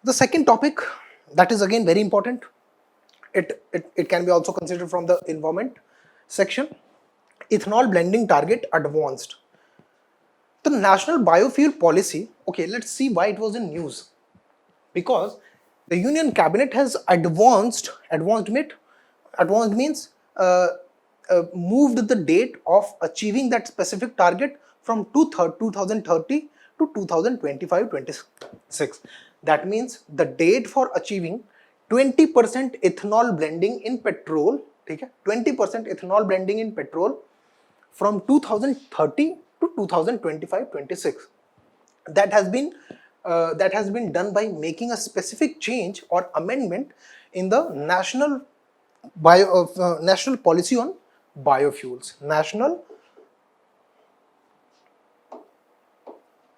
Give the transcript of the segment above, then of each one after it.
The second topic that is again very important, it can be also considered from the environment section. Ethanol blending target advanced. The national biofuel policy, okay, let's see why it was in news. Because the union cabinet has advanced means moved the date of achieving that specific target from 2030 to 2025-26. That means the date for achieving 20% ethanol blending in petrol, okay, 20% ethanol blending in petrol from 2030 to 2025-26. That has been done by making a specific change or amendment in the national policy on biofuels.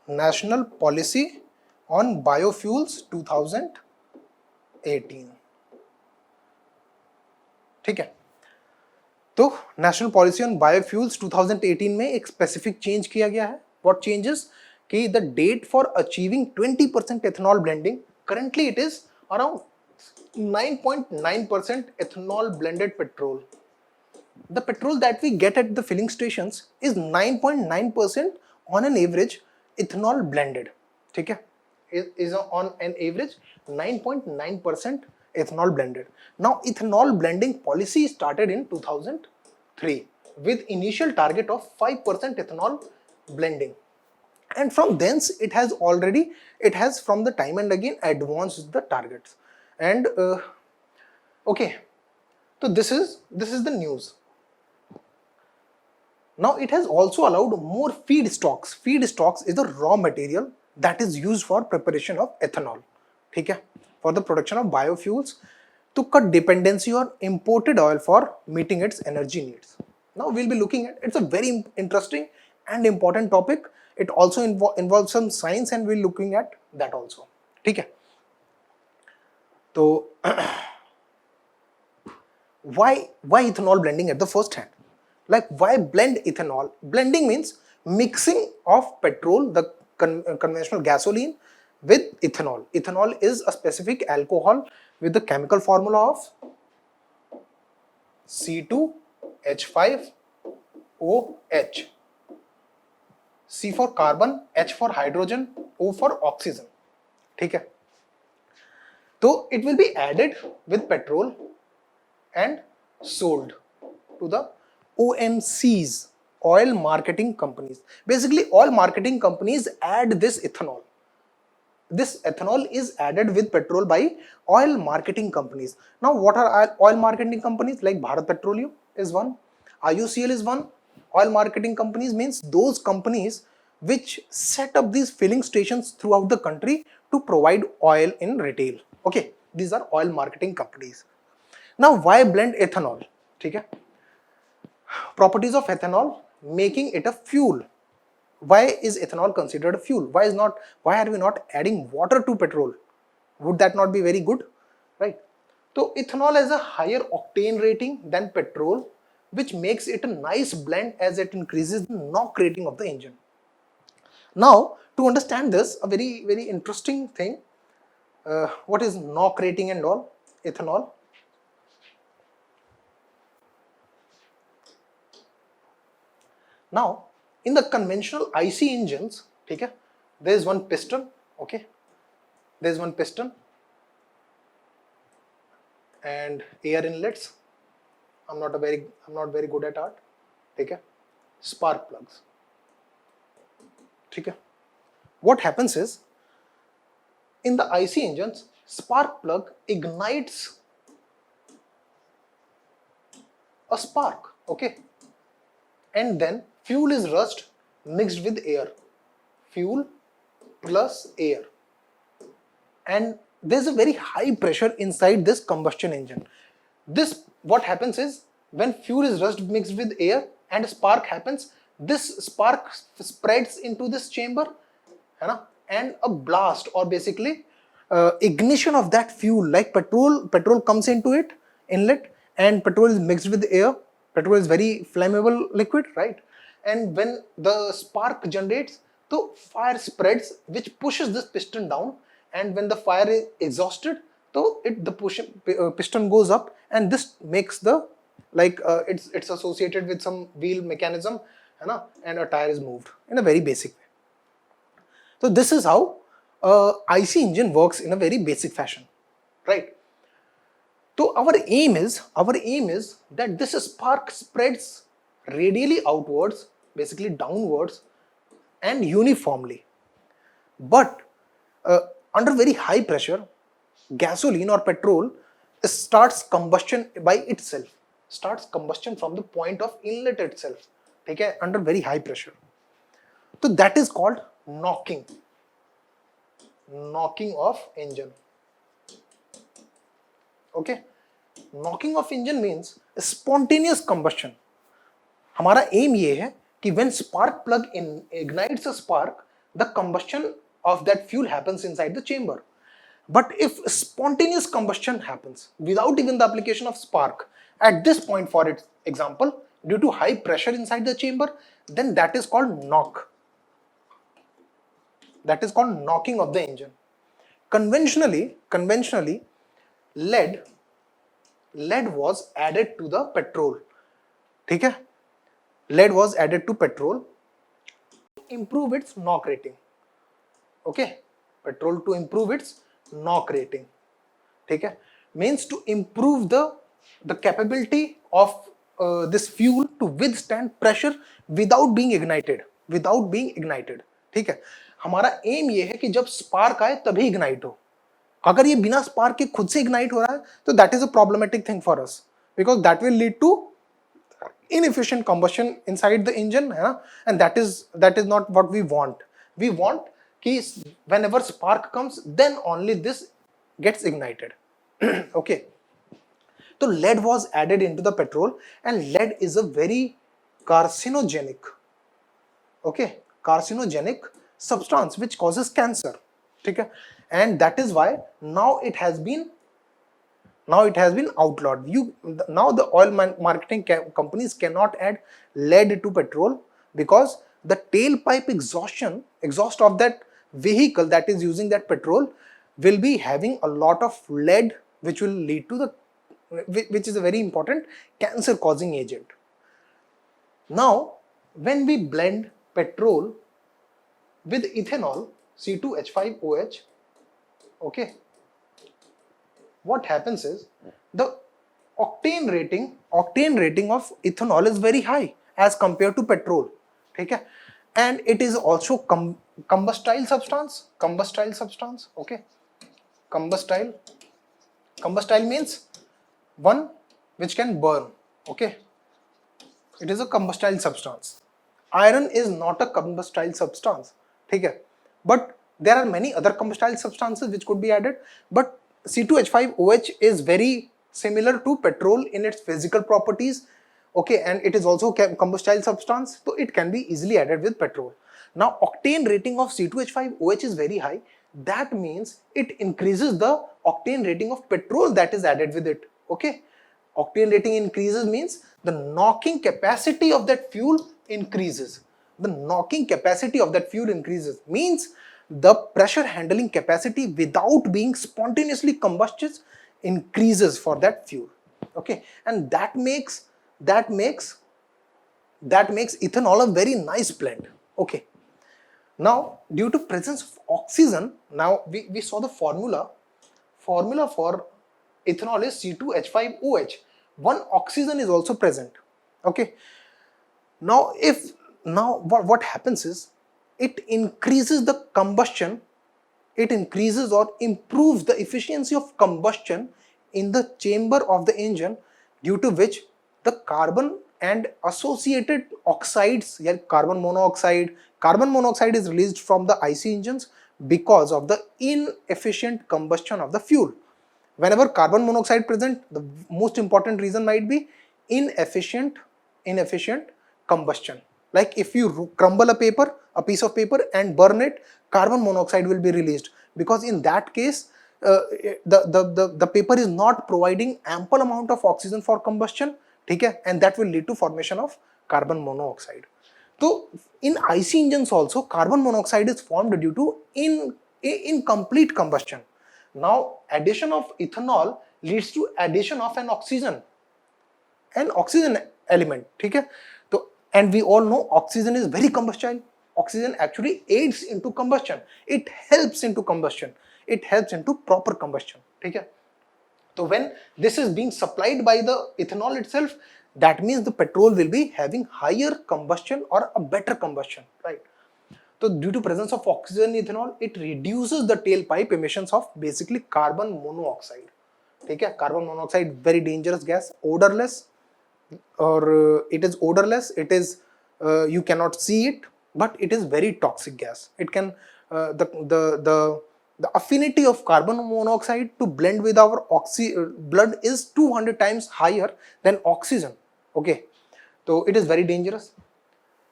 National policy on biofuels 2018. ठीक है, तो national policy on biofuels 2018 में एक specific change किया गया है. What changes कि the date for achieving 20% ethanol blending, currently it is around 9.9% ethanol blended petrol. The petrol that we get at the filling stations is 9.9% on an average ethanol blended. ठीक है, is on an average 9.9% ethanol blended. Now ethanol blending policy started in 2003 with initial target of 5% ethanol blending, and from thence it has from the time and again advanced the targets. And okay, so this is the news. Now it has also allowed more feedstocks. Feedstocks is the raw material that is used for preparation of ethanol, ठीक है, for the production of biofuels, to cut dependency on imported oil for meeting its energy needs. Now we'll be looking at, it's a very interesting and important topic. It also involves some science and we'll looking at that also. ठीक है, तो why ethanol blending at the first hand? Like, why blend ethanol? Blending means mixing of petrol, the conventional gasoline, with ethanol. Ethanol is a specific alcohol with the chemical formula of C2H5OH. C for carbon, H for hydrogen, O for oxygen. ठीक है, तो it will be added with petrol and sold to the OMCs, oil marketing companies. Basically, oil marketing companies add this ethanol. This ethanol is added with petrol by oil marketing companies. Now, what are oil marketing companies? Like Bharat Petroleum is one, IOCL is one. Oil marketing companies means those companies which set up these filling stations throughout the country to provide oil in retail. Okay, these are oil marketing companies. Now, why blend ethanol? ठीक है, properties of ethanol, making it a fuel. Why is ethanol considered a fuel? Why are we not adding water to petrol? Would that not be very good, right? So ethanol has a higher octane rating than petrol, which makes it a nice blend as it increases the knock rating of the engine. Now, to understand this, a very, very interesting thing, what is knock rating and all, ethanol? Now, in the conventional IC engines, okay, there is one piston, okay, there is one piston and air inlets. I'm not very good at art, okay, spark plugs, okay. What happens is, in the IC engines, spark plug ignites a spark, okay, and then fuel is rushed mixed with air, fuel plus air, and there's a very high pressure inside this combustion engine. This, what happens is, when fuel is rushed mixed with air and a spark happens, this spark spreads into this chamber, and a blast, or basically ignition of that fuel, like petrol comes into it, inlet, and petrol is mixed with air. Petrol is very flammable liquid, right? And when the spark generates, the fire spreads, which pushes this piston down, and when the fire is exhausted, so piston goes up, and this makes the it's associated with some wheel mechanism, and a tire is moved in a very basic way. So this is how IC engine works in a very basic fashion, right? So our aim is that this spark spreads radially outwards, basically downwards, and uniformly. But under very high pressure, gasoline or petrol starts combustion by itself, starts combustion from the point of inlet itself, okay, under very high pressure. So that is called knocking of engine. Okay, knocking of engine means spontaneous combustion. हमारा aim ये है कि when spark plug ignites a spark, the combustion of that fuel happens inside the chamber. But if spontaneous combustion happens without even the application of spark at this point, for example, due to high pressure inside the chamber, then that is called knock. That is called knocking of the engine. Conventionally, lead was added to the petrol. ठीक है? Lead was added to petrol to improve its knock rating. Okay, petrol to improve its knock rating. ठीक है? Means to improve the capability of this fuel to withstand pressure without being ignited. ठीक है? हमारा M ये है कि जब spark आए तभी इग्नाइट हो. अगर ये बिना स्पार्क के खुद से इग्नाइट हो रहा है तो that is a problematic thing for us, because that will lead to inefficient combustion inside the engine, and that is not what we want. We want कि whenever spark comes, then only this gets ignited. Okay, so lead was added into the petrol, and lead is a very carcinogenic substance which causes cancer. Okay, and that is why now it has been outlawed. Now the oil marketing companies cannot add lead to petrol, because the tailpipe exhaust of that vehicle that is using that petrol will be having a lot of lead, which will lead to which is a very important cancer causing agent. Now when we blend petrol with ethanol, C2H5OH, okay, what happens is the octane rating of ethanol is very high as compared to petrol. Okay, and it is also combustible substance. Okay, combustible means one which can burn. Okay, it is a combustible substance. Iron is not a combustible substance. Okay, but there are many other combustible substances which could be added, but C2H5OH is very similar to petrol in its physical properties, okay, and it is also combustible substance, so it can be easily added with petrol. Now octane rating of C2H5OH is very high. That means it increases the octane rating of petrol that is added with it. Okay, octane rating increases means the knocking capacity of that fuel increases. Means the pressure handling capacity without being spontaneously combusted increases for that fuel. Okay, and that makes ethanol a very nice blend. Okay, now due to presence of oxygen, now we saw the formula for ethanol is C2H5OH. One oxygen is also present. Okay, now what happens is it increases the combustion, it increases or improves the efficiency of combustion in the chamber of the engine, due to which the carbon and associated oxides, like carbon monoxide is released from the IC engines because of the inefficient combustion of the fuel. Whenever carbon monoxide present, the most important reason might be inefficient combustion. Like if you crumble a piece of paper and burn it, carbon monoxide will be released, because in that case the paper is not providing ample amount of oxygen for combustion, okay, and that will lead to formation of carbon monoxide. So in IC engines also carbon monoxide is formed due to in complete combustion. Now addition of ethanol leads to addition of an oxygen element, ठीक है. तो and we all know oxygen is very combustible. Oxygen actually aids into combustion, it helps into combustion, it helps into proper combustion, ठीक है. So when this is being supplied by the ethanol itself, that means the petrol will be having higher combustion or a better combustion, right? So due to presence of oxygen in ethanol, it reduces the tailpipe emissions of basically carbon monoxide. ठीक है, carbon monoxide very dangerous gas, odorless, or it is odorless, it is you cannot see it, but it is very toxic gas. It can the affinity of carbon monoxide to blend with our blood is 200 times higher than oxygen. Okay, so it is very dangerous.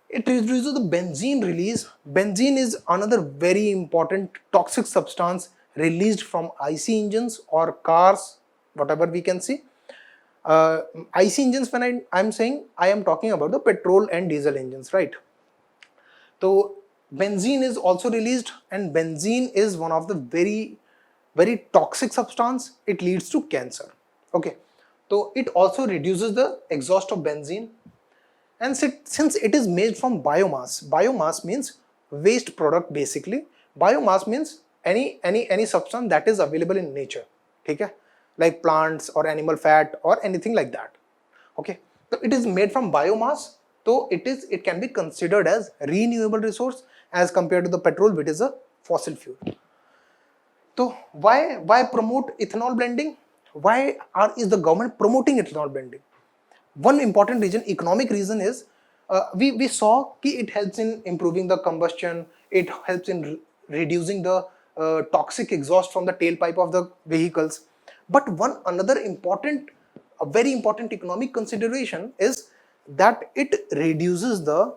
It reduces the benzene release. Benzene is another very important toxic substance released from IC engines or cars, whatever we can see. IC engines, when I'm saying, I am talking about the petrol and diesel engines, right? So benzene is also released, and benzene is one of the very toxic substance. It leads to cancer. Okay, so it also reduces the exhaust of benzene. And since it is made from biomass means waste product basically. Biomass means any substance that is available in nature, okay, like plants or animal fat or anything like that. Okay, so it is made from biomass, so it can be considered as renewable resource as compared to the petrol, which is a fossil fuel. So why promote ethanol blending? Why is the government promoting ethanol blending? One important reason, economic reason, is we saw that it helps in improving the combustion, it helps in reducing the toxic exhaust from the tailpipe of the vehicles. But another important, a very important economic consideration is that it reduces the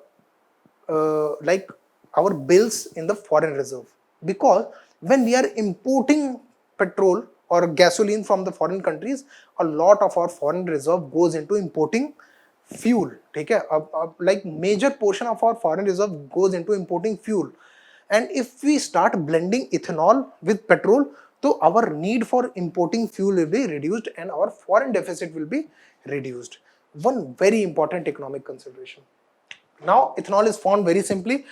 like our bills in the foreign reserve, because when we are importing petrol or gasoline from the foreign countries, a lot of our foreign reserve goes into importing fuel. ठीक है, like major portion of our foreign reserve goes into importing fuel, and if we start blending ethanol with petrol, so our need for importing fuel will be reduced and our foreign deficit will be reduced. One very important economic consideration. Now ethanol is formed very simply.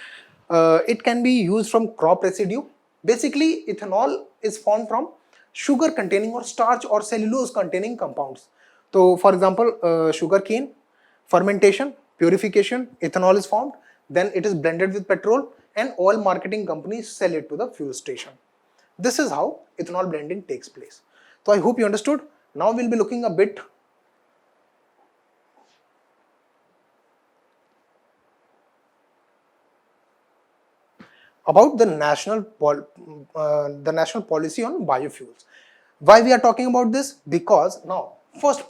It can be used from crop residue. Basically ethanol is formed from sugar containing or starch or cellulose containing compounds. So for example, sugar cane, fermentation, purification, ethanol is formed, then it is blended with petrol and oil marketing companies sell it to the fuel station. This is how ethanol blending takes place. So I hope you understood. Now we'll be looking a bit about the national policy on biofuels. Why we are talking about this? Because now the first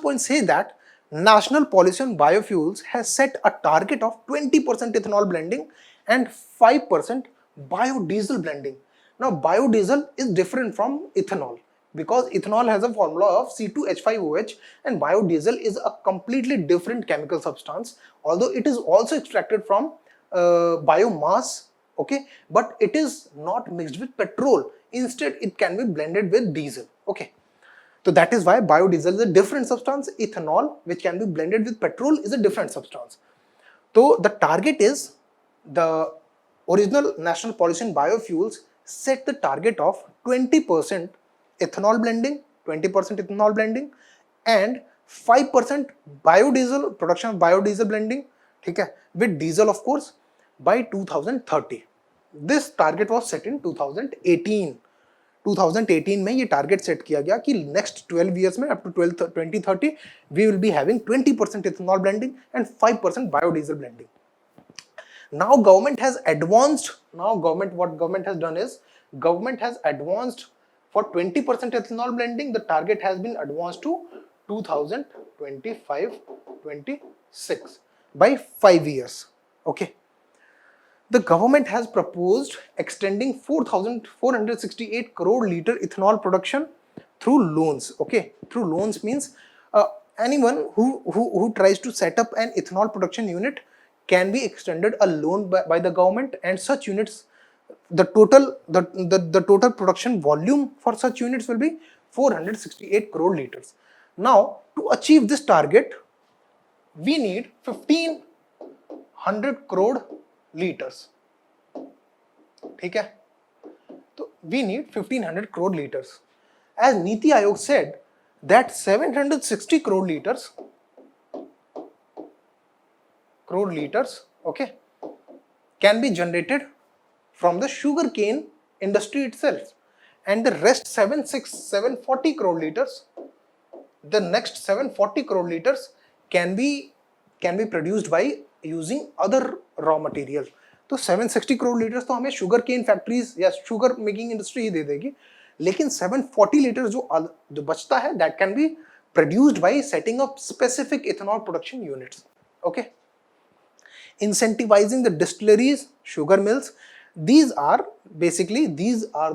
point say that national policy on biofuels has set a target of 20% ethanol blending and 5% biodiesel blending. Now biodiesel is different from ethanol because ethanol has a formula of C2H5OH and biodiesel is a completely different chemical substance, although it is also extracted from biomass. Okay, but it is not mixed with petrol. Instead, it can be blended with diesel. Okay, so that is why biodiesel is a different substance. Ethanol, which can be blended with petrol, is a different substance. So the target is, the original national policy in biofuels set the target of 20% ethanol blending, 20% ethanol blending, and 5% biodiesel, production of biodiesel blending, okay, with diesel of course, by 2030. This target was set in 2018. 2018 में ये target set किया गया कि next 12 years में up to 2030 we will be having 20% ethanol blending and 5% biodiesel blending. Now government has advanced. What government has done is, government has advanced for 20% ethanol blending. The target has been advanced to 2025-26 by 5 years. Okay. The government has proposed extending 4,468 crore liter ethanol production through loans. Okay, through loans means anyone who tries to set up an ethanol production unit can be extended a loan by the government, and such units the total production volume for such units will be 468 crore liters. Now, to achieve this target, we need 1500 crore liters. ठीक है? So we need 1500 crore liters. As Niti Aayog said that 760 crore liters, okay, can be generated from the sugarcane industry itself, and the rest 740 crore liters, the next 740 crore liters can be produced by using other raw material. तो 760 crore litres तो हमें sugar cane factories या sugar making industry ही दे देगी, लेकिन 740 litre जो बचता है that can be produced by setting up specific ethanol production units. Okay, incentivizing the distilleries, sugar mills, these are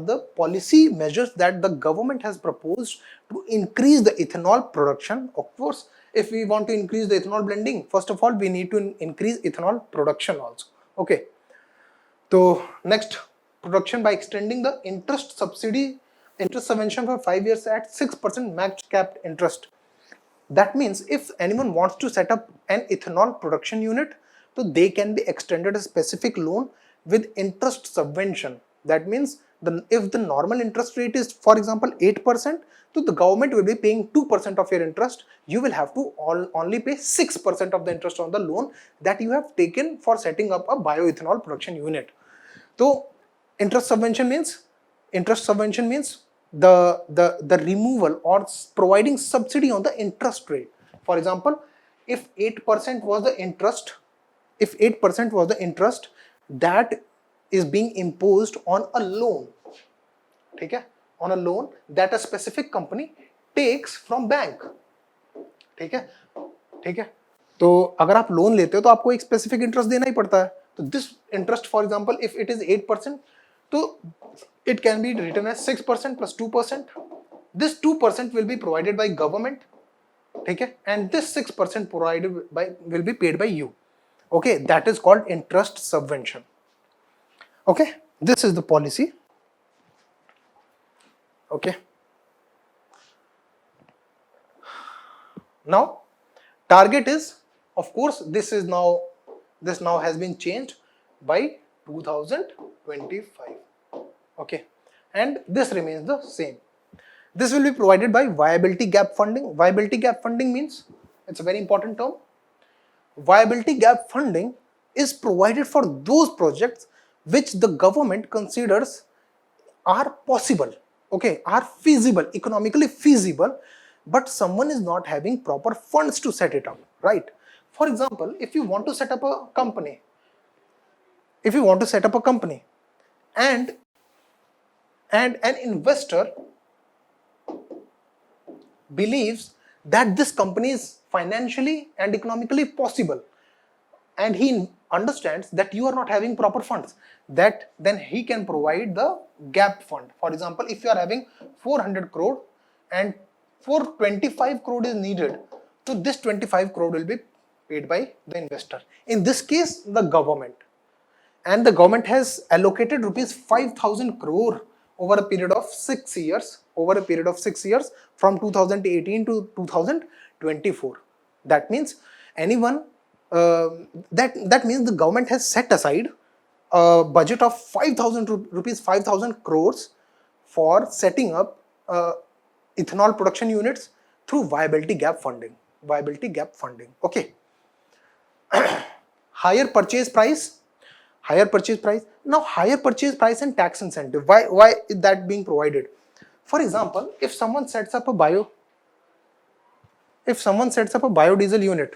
the policy measures that the government has proposed to increase the ethanol production. Of course, if we want to increase the ethanol blending, first of all we need to increase ethanol production also. Okay, so next, production by extending the interest subvention for 5 years at 6% max capped interest. That means if anyone wants to set up an ethanol production unit, so they can be extended a specific loan with interest subvention. That means if the normal interest rate is, for example, 8%, so the government will be paying 2% of your interest. You will have to only pay 6% of the interest on the loan that you have taken for setting up a bioethanol production unit. So interest subvention means the removal or providing subsidy on the interest rate. For example, if 8% was the interest, that is being imposed on a loan, ठीक है, on a loan that a specific company takes from bank, ठीक है. तो अगर आप loan लेते हो तो आपको एक स्पेसिफिक इंटरेस्ट देना ही पड़ता है. तो this interest, for example, if it is 8%, तो it can be written as 6% plus 2%. This 2% will be provided by government, ठीक है, and this 6% will be paid by you. Okay, that is called interest subvention. Okay, this is the policy. Okay, now target is, of course, this now has been changed by 2025. Okay, and this remains the same. This will be provided by viability gap funding. Viability gap funding means, it's a very important term. Viability gap funding is provided for those projects which the government considers are possible, okay, are feasible, economically feasible, but someone is not having proper funds to set it up, right? For example, if you want to set up a company, and an investor believes that this company is financially and economically possible, and he understands that you are not having proper funds, then he can provide the gap fund. For example, if you are having 400 crore and 425 crore is needed, so this 25 crore will be paid by the investor, in this case the government, and the government has allocated rupees 5,000 crore over a period of 6 years, from 2018 to 2024. That means anyone, that means the government has set aside a budget of 5,000 crores for setting up ethanol production units through viability gap funding. Okay. Higher purchase price. Now, higher purchase price and tax incentive. Why is that being provided? For example, if someone sets up a biodiesel unit,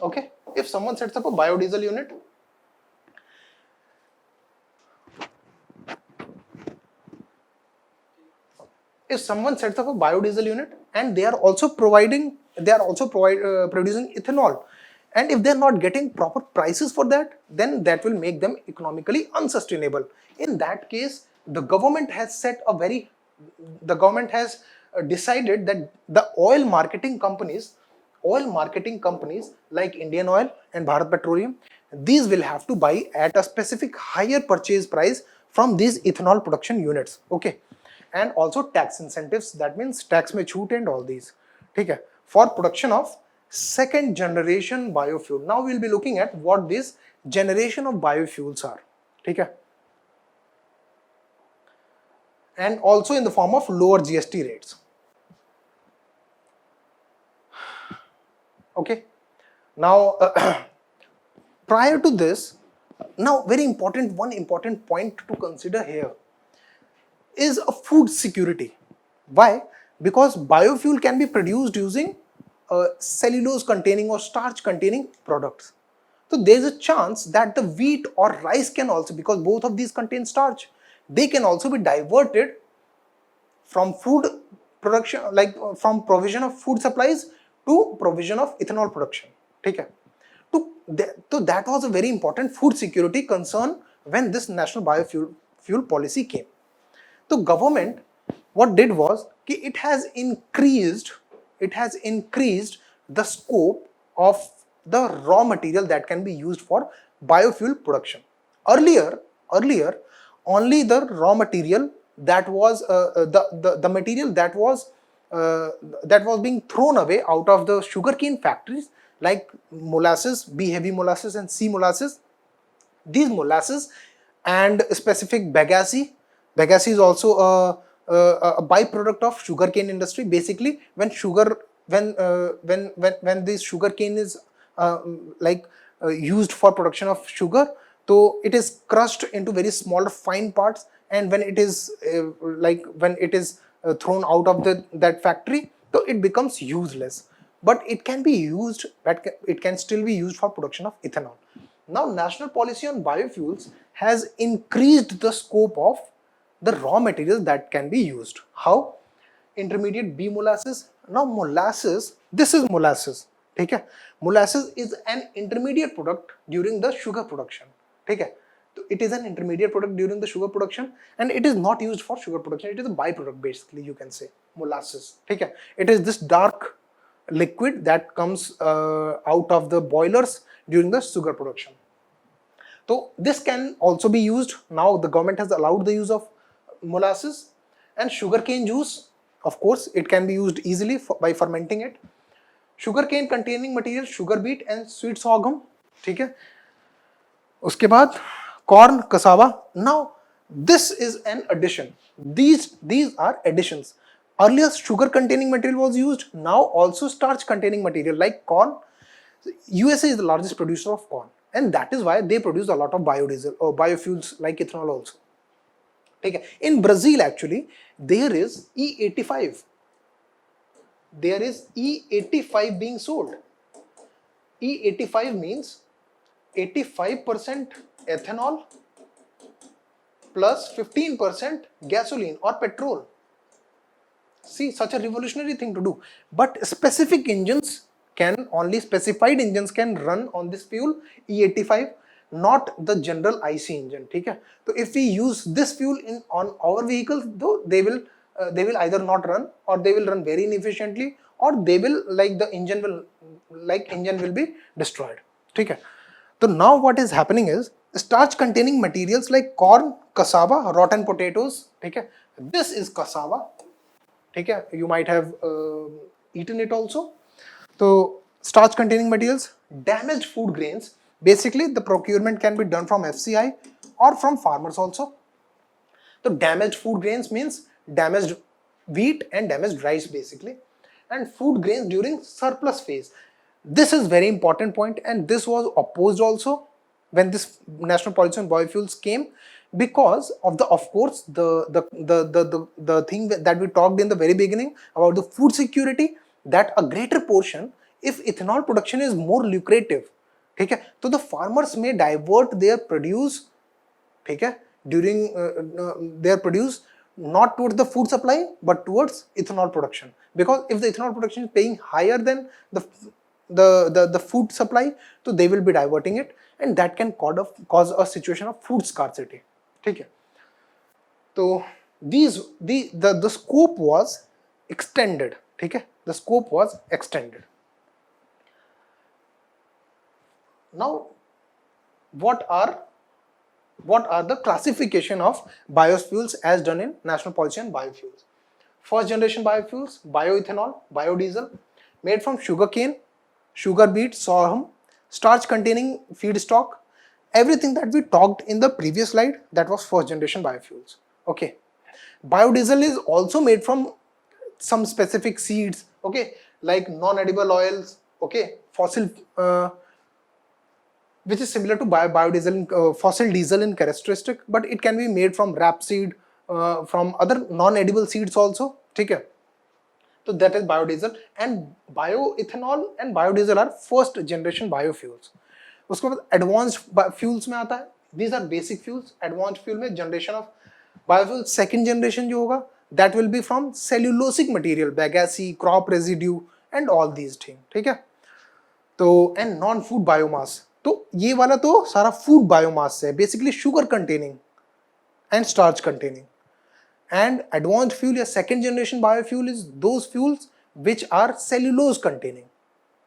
okay, if someone sets up a biodiesel unit, and they are also producing ethanol, and if they are not getting proper prices for that, then that will make them economically unsustainable. In that case, the government has decided that the oil marketing companies like Indian Oil and Bharat Petroleum, these will have to buy at a specific higher purchase price from these ethanol production units. Okay, and also tax incentives, that means tax में छूट and all these, ठीक है, for production of second generation biofuel. Now we will be looking at what this generation of biofuels are, ठीक है, and also in the form of lower GST rates. Okay, now prior to this, now one important point to consider here is a food security. Why? Because biofuel can be produced using cellulose containing or starch containing products. So there is a chance that the wheat or rice can also, because both of these contain starch, they can also be diverted from food production, like from provision of food supplies to provision of ethanol production. Okay. So that was a very important food security concern when this national biofuel policy came. The government, what did was, it has increased the scope of the raw material that can be used for biofuel production. Earlier, only the raw material that was the material that was being thrown away out of the sugarcane factories, like molasses, B heavy molasses and C molasses. These molasses and specific bagasse is also a byproduct of sugarcane industry. Basically, when this sugarcane is used for production of sugar, so it is crushed into very small fine parts, and when it is thrown out of that factory, so it becomes useless. But it can be used, it can still be used for production of ethanol. Now, national policy on biofuels has increased the scope of the raw materials that can be used. How? Intermediate B molasses. Now, molasses, this is molasses. Okay? Molasses is an intermediate product during the sugar production. Okay? So it is an intermediate product during the sugar production, and it is not used for sugar production. It is a byproduct, basically, you can say, molasses. Okay? It is this dark liquid that comes out of the boilers during the sugar production. So this can also be used. Now the government has allowed the use of molasses. And sugarcane juice, of course, it can be used easily by fermenting it. Sugarcane containing material, sugar beet and sweet sorghum. ठीक है. उसके बाद corn, cassava. Now this is an addition. These are additions. Earlier sugar containing material was used. Now also starch containing material like corn. USA is the largest producer of corn, and that is why they produce a lot of biodiesel or biofuels like ethanol also. Okay. In Brazil, actually, there is E85. There is E85 being sold. E85 means 85% ethanol plus 15% gasoline or petrol. See, such a revolutionary thing to do. But specific engines can, only specified engines can run on this fuel, E85, not the general IC engine. Okay? So if we use this fuel on our vehicles, though they will either not run, or they will run very inefficiently, or they will, like, the engine will be destroyed. Okay? So now what is happening is, starch containing materials like corn, cassava, rotten potatoes. Okay? This is cassava. Okay? You might have eaten it also. So starch containing materials, damaged food grains. Basically, the procurement can be done from FCI or from farmers also. So damaged food grains means damaged wheat and damaged rice, basically. And food grains during surplus phase. This is very important point, and this was opposed also when this national policy on biofuels came, because of course the thing that we talked in the very beginning about the food security, that a greater portion, if ethanol production is more lucrative, okay, so the farmers may divert their produce, okay, during their produce not towards the food supply but towards ethanol production, because if the ethanol production is paying higher than the food supply, so they will be diverting it, and that can cause a situation of food scarcity. Okay. So the scope was extended. Okay. The scope was extended. Now, what are what are the classification of biofuels as done in National Policy on Biofuels. First generation biofuels, bioethanol, biodiesel, made from sugarcane, sugar beet, sorghum, starch containing feedstock, everything that we talked in the previous slide, that was first generation biofuels. Okay. Biodiesel is also made from some specific seeds, okay, like non-edible oils, okay, fossil, which is similar to biodiesel, fossil diesel in characteristic, but it can be made from rapeseed, from other non-edible seeds also. Okay. So that is biodiesel, and bioethanol and biodiesel are first generation biofuels. उसके बाद advanced fuels में आता है. These are basic fuels. Advanced fuel में generation of biofuel second generation जो होगा, that will be from cellulosic material, bagasse, crop residue and all these things. ठीक है. तो and non food biomass. तो ये वाला तो सारा food biomass है, basically sugar containing and starch containing. And advanced fuel या second generation biofuel is those fuels which are cellulose containing.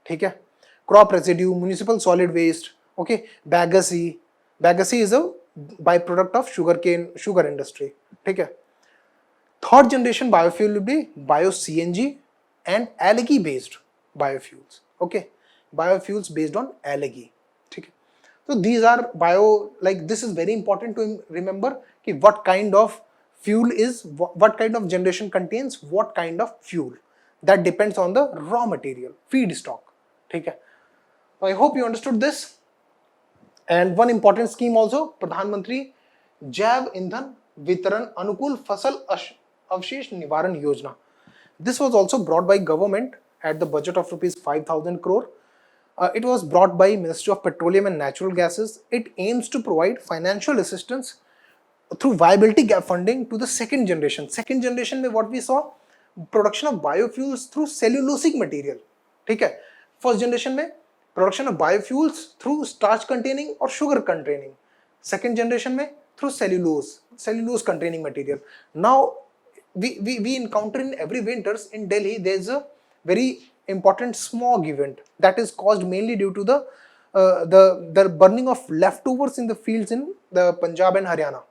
ठीक है. Crop residue, municipal solid waste, okay, bagasse. Bagasse is a byproduct of sugarcane, sugar industry. ठीक है. Third generation biofuel will be bio CNG and algae based biofuels. Okay, biofuels based on algae. ठीक है. So these are bio, like this is very important to remember कि what kind of fuel is, what kind of generation contains what kind of fuel. That depends on the raw material, feedstock. ठीक है. I hope you understood this. And one important scheme also, Pradhan जैव ईंधन वितरण अनुकूल फसल अवशेष निवारण योजना. This was also brought by government at the budget of rupees 5,000 crore. It was brought by Ministry of Petroleum and Natural Gases. It aims to provide financial assistance through viability gap funding to the second generation. Second generation में what we saw, production of biofuels through cellulosic material. ठीक है. First generation में production of biofuels through starch containing or sugar containing. Second generation में through cellulose containing material. Now we encounter in every winters in Delhi, there is a very important smog event that is caused mainly due to the burning of leftovers in the fields in the Punjab and Haryana.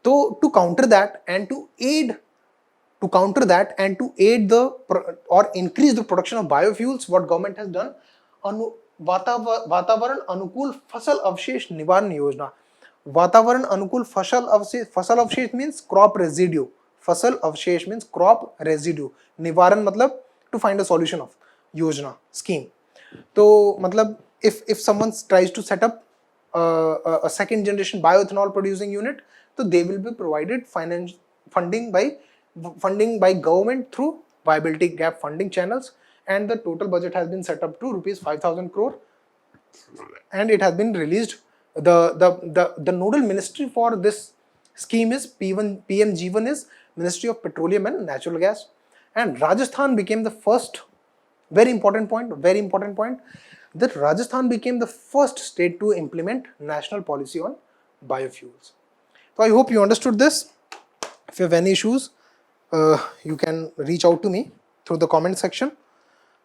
So to counter that and to aid the or increase the production of biofuels, what government has done, वातावरण अनुकूल फसल अवशेष निवारण योजना. वातावरण अनुकूल फसल अवशेष means crop residue. फसल अवशेष means crop residue. निवारण मतलब to find a solution of योजना scheme. तो मतलब if someone tries to set up a second generation bioethanol producing unit, so they will be provided funding by government through viability gap funding channels, and the total budget has been set up to rupees 5,000 crore, and it has been released. The nodal ministry for this scheme is PMG1 is Ministry of Petroleum and Natural Gas, and Rajasthan became the first, very important point, that Rajasthan became the first state to implement national policy on biofuels. So I hope you understood this. If you have any issues, you can reach out to me through the comment section.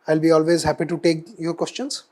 I'll be always happy to take your questions.